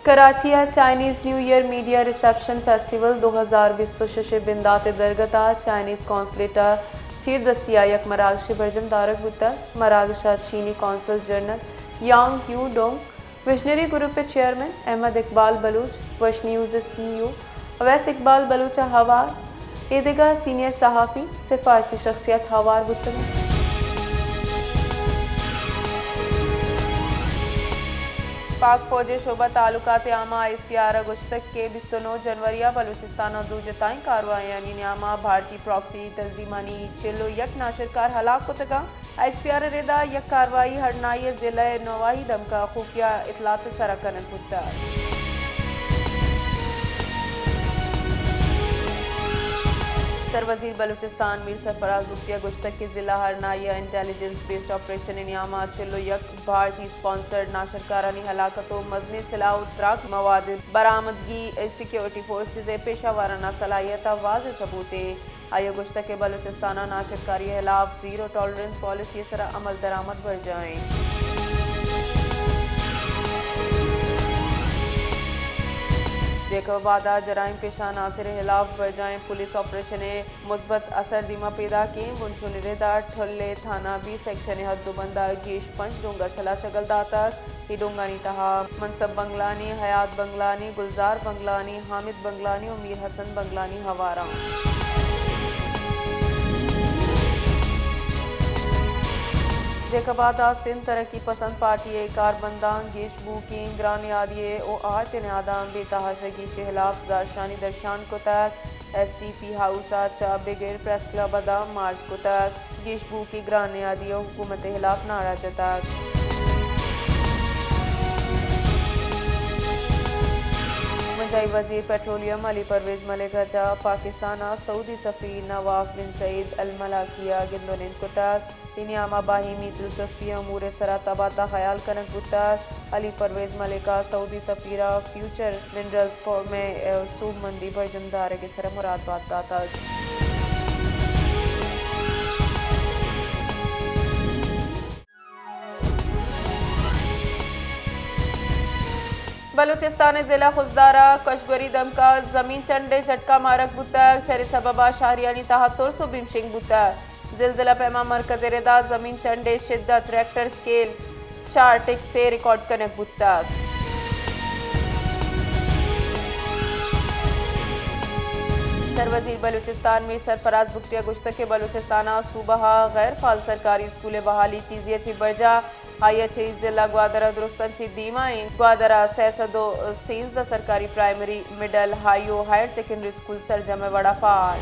Karachi Chinese new year media reception festival 2026 बिंदात दरगता Chinese कौंसलेटा चीर दस्तिया यक मरागश बरजम दारक बुता मरागशा चीनी consul general Yang Yu Dong visionary group chairman Ahmed Iqbal Baloch वश न्यूज़ CEO अवैस इकबाल बलूच हवार ईदगा सीनियर सहाफ़ी सिफारती शख्सियत हवार बुता पाक फौजी शोबा तालुकात आमा ISPR गुश्तक के 29 जनवरी बलूचिस्तान और दूजताई कार्रवाई नियामा भारतीय प्रॉक्सी तंजीमानी चिल्लो यक नाशरकार हलाक कुतगा ISPR रेदा यक कार्रवाई हरनाई जिला नवाही दमका खुफिया इतलात सरकन पुता सरवजीर बलूचिस्तान मीर सरफराज गुफ्तिया गुश्तक के जिला हरनाया इंटेलिजेंस बेस्ड ऑपरेशन नियामा चिल्लो यक भारतीय स्पॉन्सर्ड नाशरकारानी हलाकतों मजनी सिलाह उतराक मवाद बरामदगी सिक्योरिटी फोर्सेज पेशा वाराना सलाहियत वाज सबूते आयो गुश्तक के बलूचिस्तान नाशरकारी खिलाफ जीरो टॉलरेंस पॉलिसी सर अमल दरामद बढ़ जाएँ। जेकबादा जराइम पेशा नासिर खिलाफ बजाएं पुलिस ऑपरेशन मुस्बत असर दिमा पैदा की मुंशो निरेदा ठल्ले थाना 20 सेक्शन हद्दुबंदा गेश पंच डोंगा चला चगलदाता डोंगानी तहा मनसब बंगलानी हयात बंगलानी गुलजार बंगलानी हामिद बंगलानी और मीर हसन बंगलानी हवारा जेकबादा सिंध तरक्की पसंद पार्टी कारबंदान गेश बुकिंग ग्रानी आदिये ओ आठ नियादाम बेतहाशगी के खिलाफ दाशानी दर्शान को तक STP हाउसा चा बिगेर प्रेस क्लब अदा मार्च को तक गेश बुकी ग्रानी आदिये हुकूमत के खिलाफ नारा जताक मंजाई वजीर पेट्रोलियम अली परवेज मलिक चा पाकिस्तान सऊदी सफीर नवाफ बिन सईद अल मलाकिया गिंदोनिन को तक नियामा बाहिमी दिलचस्पी अमूर सरा तबादला ख्याल कनक बुतर अली परवेज मलिका सऊदी सफीरा फ्यूचर मिनरल्स में सूब मंदी बजमदार के सर मुराद बात दाता बलूचिस्तान जिला खुजदारा कशगरी दमका जमीन चंडे झटका मारक बुतक चरे सबबा शाहरियानी तहत्तर सो बिमशिंग बुतक जिलजिला पैमा मरकज रेदा जमीन चंडे शिद्दत रेक्टर स्केल 4 टिक से रिकॉर्ड कनक बुतक सरवजीर बलूचिस्तान में सरफराज बुख्तिया गुश्तक के बलूचिस्तान सूबा गैर फाल सरकारी स्कूल बहाली चीजिया ची बरजा आया छे जिला ग्वादरा दुरुस्तन ची दीमाई ग्वादरा सैसदो 13 सरकारी प्राइमरी मिडल हाईओ हायर सेकेंडरी स्कूल सरजमे वड़ा फाल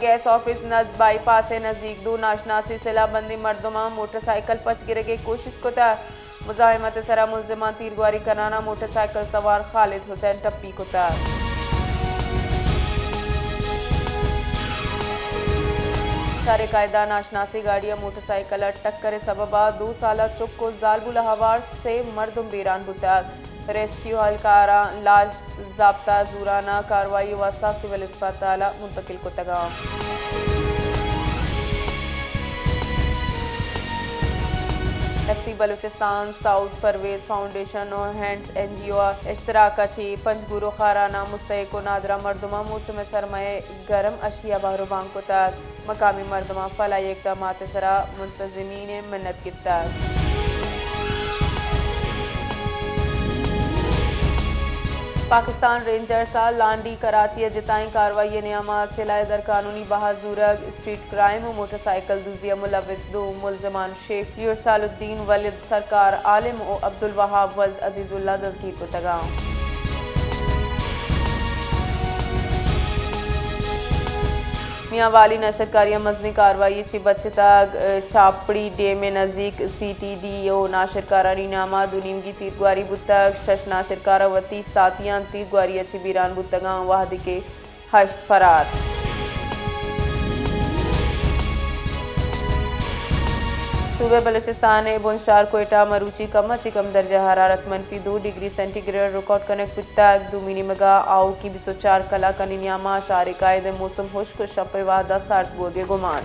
गैस ऑफिस नद बाईपास नजदीक दो नाशनासी सिलाबंदी मर्दमा मोटरसाइकिल पच गिरे की कोशिश को था मुजाहिमत सरा मुलजिमा तीरगवारी कराना मोटरसाइकिल सवार खालिद हुसैन टप्पी को था सारे कायदा नाशनासी गाड़ियां मोटरसाइकिल टक्कर सबबा 2 साल चुप को जालबुल हवार से मर्दम बेरान बुता रेस्क्यू हलकारा लाज ज़ाब्ता जूराना कार्रवाई वास्ता सिविल अस्पताल मुंतकिल को तगा FC Balochistan south Parvez foundation और हैंड्स NGO इश्तराका ची पंजगुरो खाराना मुस्तैको नादरा मर्दमा मौसम सरमाए गरम अशिया बाहरो बांग को तक मकामी मर्दमा फलाई इक़दामात सरा मुंतज़मीन मिन्नत की तक पाकिस्तान रेंजर्स लांडी कराची जिताई कार्रवाई नियामा सिलाए दर कानूनी बहाजूरग स्ट्रीट क्राइम और मोटरसाइकिल दूजिया मुलविस दो मुलजमान शेख यूरसालुद्दीन वलिद सरकार आलिम और अब्दुल वहाब वल्द अजीजुल्ला दजगी को तगा मियाँ वाली नशरकारियाँ मजनी कार्रवाई ची बच्चता छापड़ी डे में नज़दीक CTDO नाशरकारानी नामा दुनीमगी तीरगवारी बुतक शश नाशरकारा वती सातियां तीरगवारी अच्छी बीरान बुतगा वाहद के हश्त फरार सूबे बलूचिस्तान बुंशार कोयटा मरूची कम अची कम दर्जा हरारत -2 डिग्री सेंटीग्रेड रिकॉर्ड कनेक्ट पुत्ता दुमिनी मगा आओ की 204 कला का नियामा शारे कायदे मौसम खुश्क शप वादा सार्थ बोगे गुमान